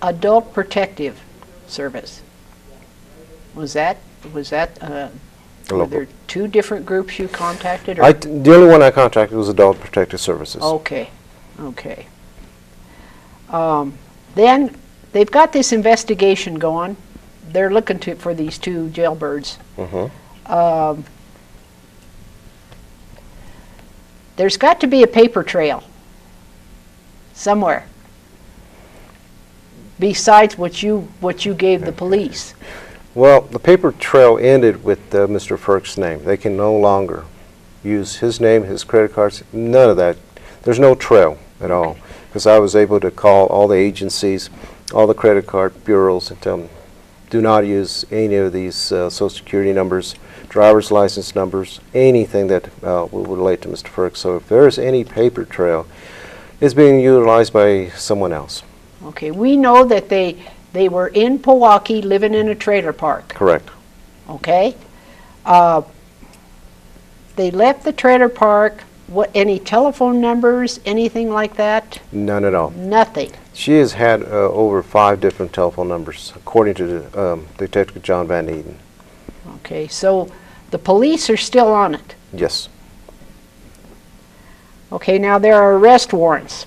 Adult Protective Service. Was that were there two different groups you contacted? Or? The only one I contacted was Adult Protective Services. Okay, okay. Then they've got this investigation going. They're looking for these two jailbirds. There's got to be a paper trail somewhere besides what you gave the police. Well, the paper trail ended with Mr. Ferk's name. They can no longer use his name, his credit cards, none of that. There's no trail at all, because I was able to call all the agencies, all the credit card bureaus, and tell them, do not use any of these Social Security numbers, driver's license numbers, anything that will relate to Mr. Ferk. So if there is any paper trail, it's being utilized by someone else. Okay, we know that they were in Pewaukee living in a trailer park. Correct. Okay. They left the trailer park. What, any telephone numbers, anything like that? None at all. Nothing. She has had over 5 different telephone numbers, according to Detective John Van Eden. Okay, so the police are still on it. Yes. Okay, now there are arrest warrants.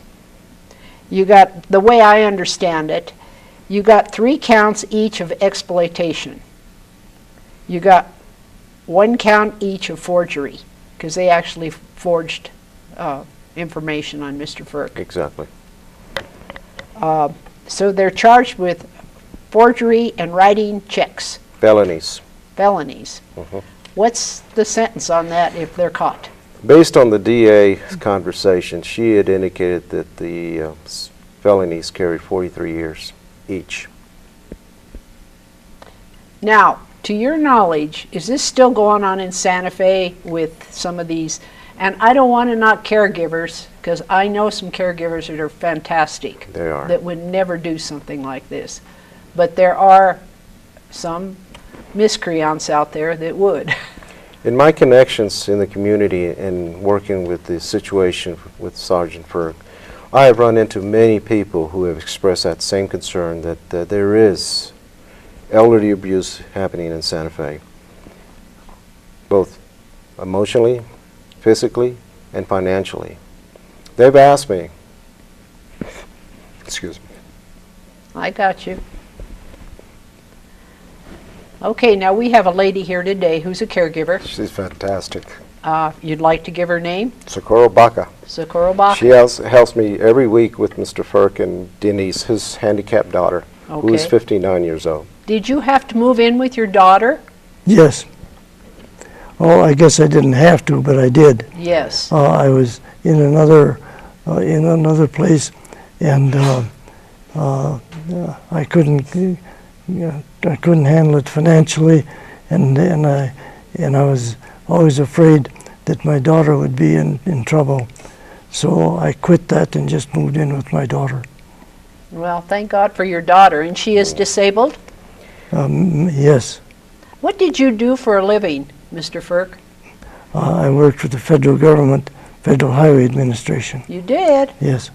You got, the way I understand it, you got 3 counts each of exploitation. You got 1 count each of forgery, because they actually forged information on Mr. Ferk. Exactly. So they're charged with forgery and writing checks. Felonies. Felonies. What's the sentence on that if they're caught? Based on the DA's conversation, she had indicated that the felonies carried 43 years each. Now, to your knowledge, is this still going on in Santa Fe with some of these? And I don't want to knock caregivers, because I know some caregivers that are fantastic. They are. That would never do something like this. But there are some miscreants out there that would. In my connections in the community and working with the situation with Sergeant Ferk, I have run into many people who have expressed that same concern that there is elderly abuse happening in Santa Fe, both emotionally, physically, and financially. They've asked me, excuse me. I got you. Okay, now we have a lady here today who's a caregiver. She's fantastic. You'd like to give her name? Socorro Baca. Socorro Baca. She helps me every week with Mr. Ferk and Denise, his handicapped daughter, who is 59 years old. Did you have to move in with your daughter? Yes. Oh, I guess I didn't have to, but I did. Yes. I was in another place, and I couldn't handle it financially, and I was always afraid that my daughter would be in trouble. So I quit that and just moved in with my daughter. Well, thank God for your daughter. And she is disabled? Yes. What did you do for a living, Mr. Ferk? I worked for the federal government, Federal Highway Administration. You did? Yes.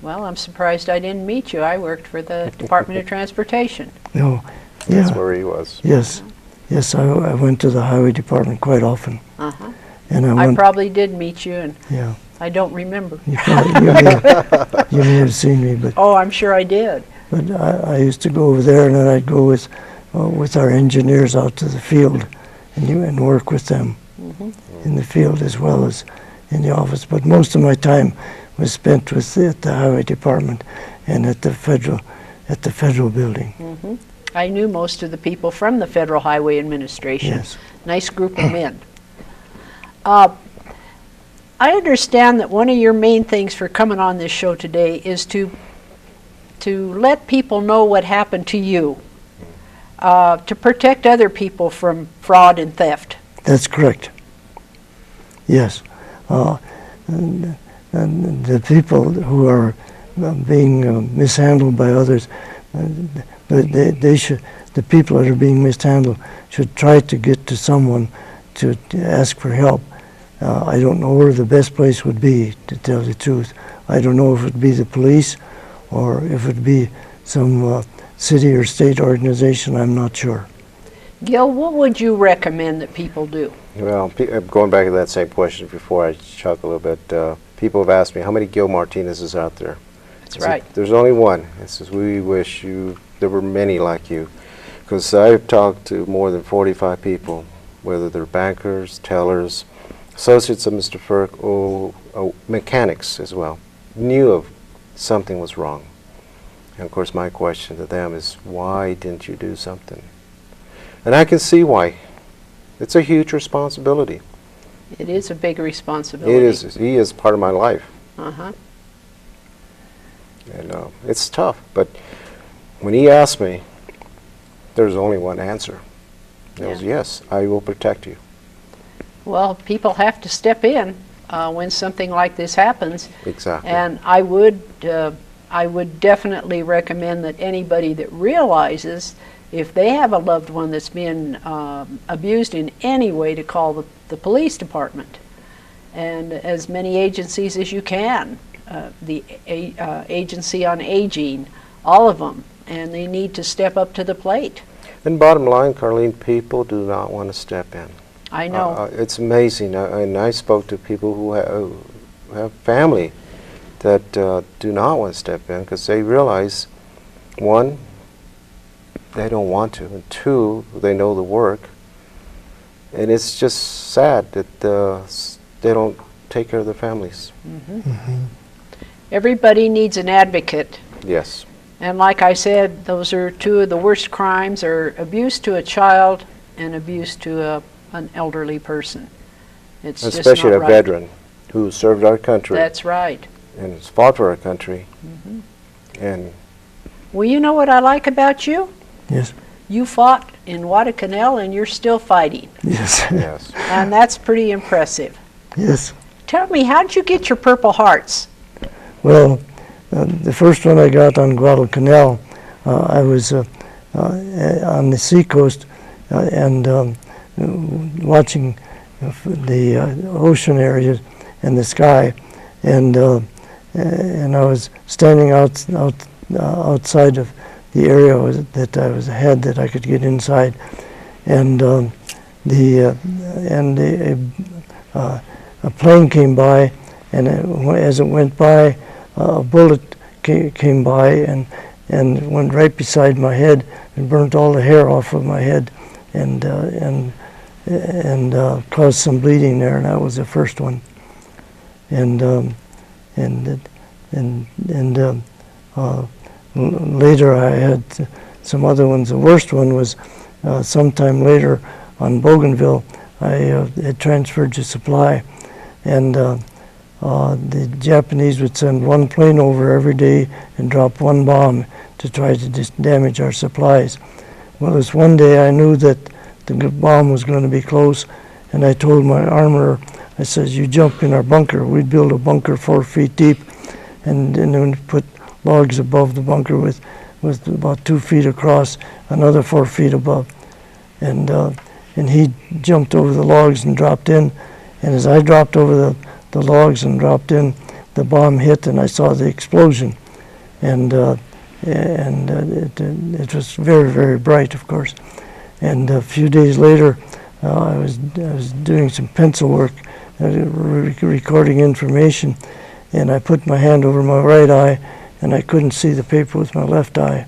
Well, I'm surprised I didn't meet you. I worked for the Department of Transportation. No. That's Yeah. where he was. Yes. Yes, I went to the Highway Department quite often. Uh-huh. And I probably did meet you, and yeah. I don't remember. You may have seen me, but Oh, I'm sure I did. But I used to go over there, and then I'd go with our engineers out to the field and work with them in the field as well as in the office. But most of my time was spent at the Highway Department and at the federal building. I knew most of the people from the Federal Highway Administration. Yes. Nice group of men. I understand that one of your main things for coming on this show today is to let people know what happened to you, to protect other people from fraud and theft. That's correct. Yes. And the people who are being mishandled by others, the people that are being mishandled should try to get to someone to ask for help. I don't know where the best place would be, to tell the truth. I don't know if it would be the police or if it be some city or state organization, I'm not sure. Gil, what would you recommend that people do? Well, going back to that same question before I chuckle a little bit, people have asked me, how many Gil Martinez's out there? That's right. There's only one. It says, we wish there were many like you. Because I've talked to more than 45 people, whether they're bankers, tellers, associates of Mr. Ferk, or mechanics as well, knew of something was wrong. And of course my question to them is, why didn't you do something? And I can see why. It's a huge responsibility. It is a big responsibility. It is. He is part of my life. Uh-huh. And it's tough. But when he asked me, there's only one answer. It was, yes, I will protect you. Well, people have to step in when something like this happens. Exactly. And I would definitely recommend that anybody that realizes if they have a loved one that's been abused in any way, to call the police department. And as many agencies as you can, the Agency on Aging, all of them, and they need to step up to the plate. And bottom line, Carlene, people do not want to step in. I know. It's amazing. And I spoke to people who have family that do not want to step in because they realize, one, they don't want to, and two, they know the work. And it's just sad that they don't take care of their families. Mm-hmm. Mm-hmm. Everybody needs an advocate. Yes. And like I said, those are two of the worst crimes, are abuse to a child and abuse to an elderly person. It's especially just not a right. veteran who served our country. That's right. And has fought for our country. Mm-hmm. And well, you know what I like about you? Yes. You fought in Guadalcanal and you're still fighting. Yes. yes. And that's pretty impressive. Yes. Tell me, how did you get your Purple Hearts? Well, the first one I got on Guadalcanal, I was on the seacoast and watching the ocean areas and the sky, and I was standing outside of the area that I had that I could get inside, and a plane came by, and as it went by, a bullet came by and went right beside my head and burnt all the hair off of my head, and caused some bleeding there, and that was the first one. And later I had some other ones. The worst one was sometime later on Bougainville. I had transferred to supply, and the Japanese would send one plane over every day and drop one bomb to try to damage our supplies. Well, this one day I knew that the bomb was going to be close, and I told my armorer, I says, you jump in our bunker. We'd build a bunker 4 feet deep, and then put logs above the bunker with about 2 feet across, another 4 feet above. And he jumped over the logs and dropped in, and as I dropped over the logs and dropped in, the bomb hit, and I saw the explosion, and it was very, very bright, of course. And a few days later, I was doing some pencil work, recording information, and I put my hand over my right eye, and I couldn't see the paper with my left eye.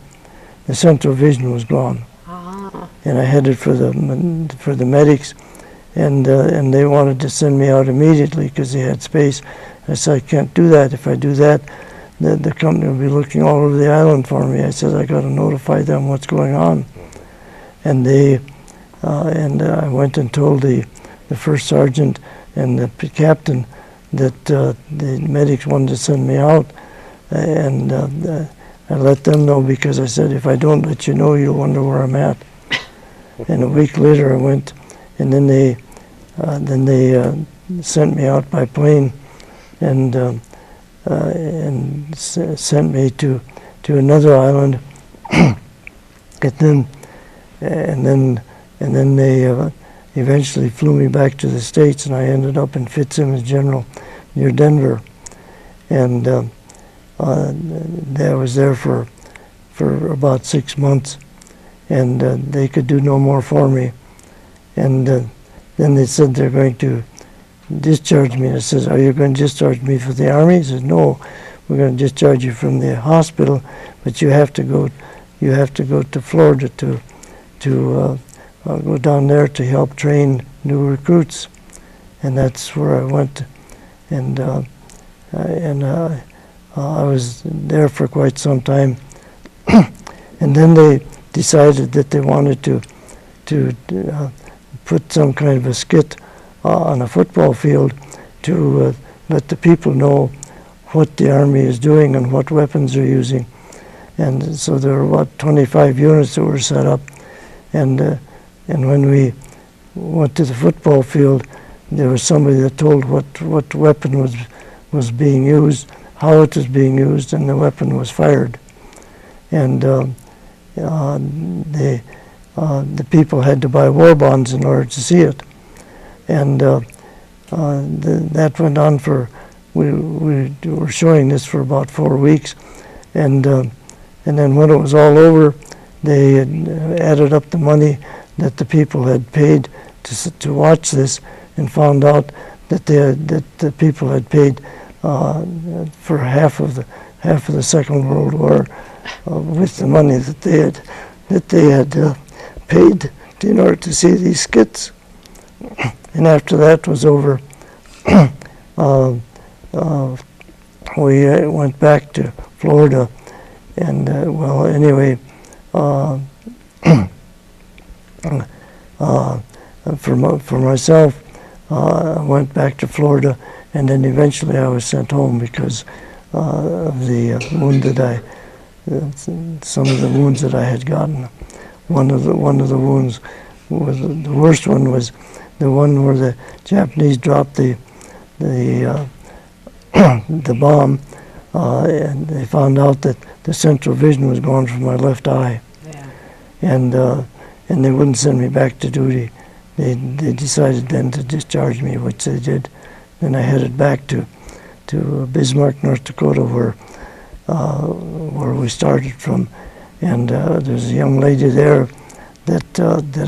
The central vision was gone, and I headed for the medics. And they wanted to send me out immediately because they had space. I said, I can't do that. If I do that, the company will be looking all over the island for me. I said, I got to notify them what's going on. And I went and told the first sergeant and the captain that the medics wanted to send me out. And I let them know, because I said, if I don't let you know, you'll wonder where I'm at. And a week later I went, and then they sent me out by plane and sent me to another island, and then they eventually flew me back to the States, and I ended up in Fitzsimmons General near Denver. And I was there for about 6 months, and they could do no more for me. And then they said they're going to discharge me. I said, "Are you going to discharge me for the Army?" He said, "No, we're going to discharge you from the hospital, but you have to go to Florida to go down there to help train new recruits." And that's where I went, and I was there for quite some time. And then they decided that they wanted to put some kind of a skit on a football field to let the people know what the Army is doing and what weapons they're using. And so there were about 25 units that were set up. And when we went to the football field, there was somebody that told what weapon was being used, how it was being used, and the weapon was fired. And the people had to buy war bonds in order to see it. And that went on for, we were showing this for about 4 weeks. And then when it was all over, they had added up the money that the people had paid to watch this, and found out that the people had paid for half of the Second World War with the money that they had paid in order to see these skits. And after that was over, we went back to Florida, and well, anyway, for myself, I went back to Florida, and then eventually I was sent home because of the wound that some of the wounds that I had gotten. One of the wounds was the worst one, was the one where the Japanese dropped the bomb, and they found out that the central vision was gone from my left eye. Yeah. And they wouldn't send me back to duty. They decided then to discharge me, which they did. Then I headed back to Bismarck, North Dakota, where we started from. And there's a young lady there that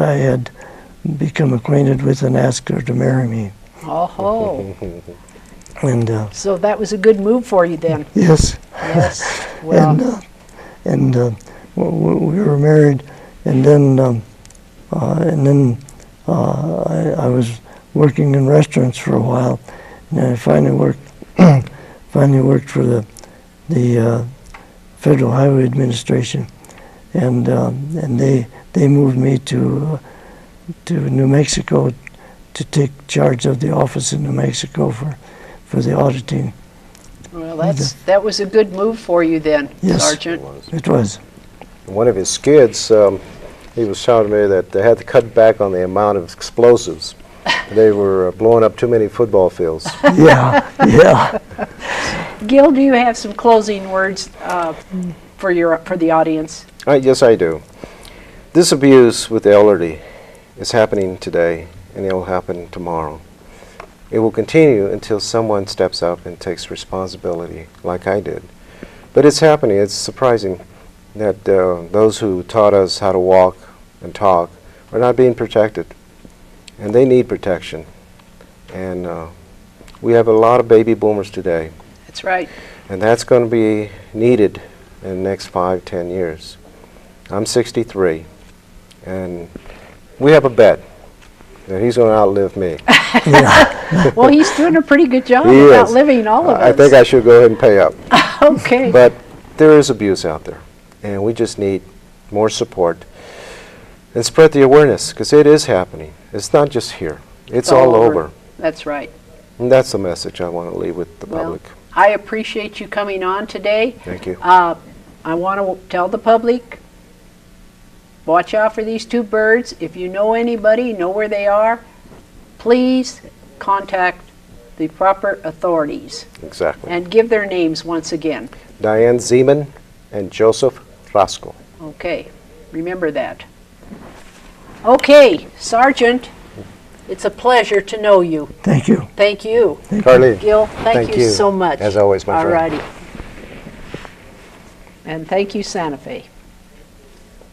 I had become acquainted with and asked her to marry me. Oh. And so that was a good move for you then. Yes. Yes. Well. And we were married, and then I was working in restaurants for a while, and then I finally worked for the Federal Highway Administration, and they moved me to New Mexico to take charge of the office in New Mexico for the auditing. Well, that was a good move for you then, yes, Sergeant. It was. One of his skids, he was telling me that they had to cut back on the amount of explosives. They were blowing up too many football fields. Yeah. Gil, do you have some closing words for the audience? Yes, I do. This abuse with the elderly is happening today, and it will happen tomorrow. It will continue until someone steps up and takes responsibility, like I did. But it's happening. It's surprising that those who taught us how to walk and talk are not being protected. And they need protection. And we have a lot of baby boomers today. That's right. And that's going to be needed in the next 5-10 years. I'm 63, and we have a bet that he's going to outlive me. Well, he's doing a pretty good job He of is. outliving all of us. I think I should go ahead and pay up. Okay. But there is abuse out there, and we just need more support and spread the awareness, because it is happening. It's not just here. It's all over. That's right. And that's the message I want to leave with the public. I appreciate you coming on today. Thank you. I want to tell the public, watch out for these two birds. If you know anybody, know where they are, please contact the proper authorities. Exactly. And give their names once again. Diane Zeman and Joseph Frasco. Okay, remember that. Okay, Sergeant, it's a pleasure to know you. Thank you. Thank you. Carly. Gil, thank you so much. As always, my friend. All righty. And thank you, Santa Fe.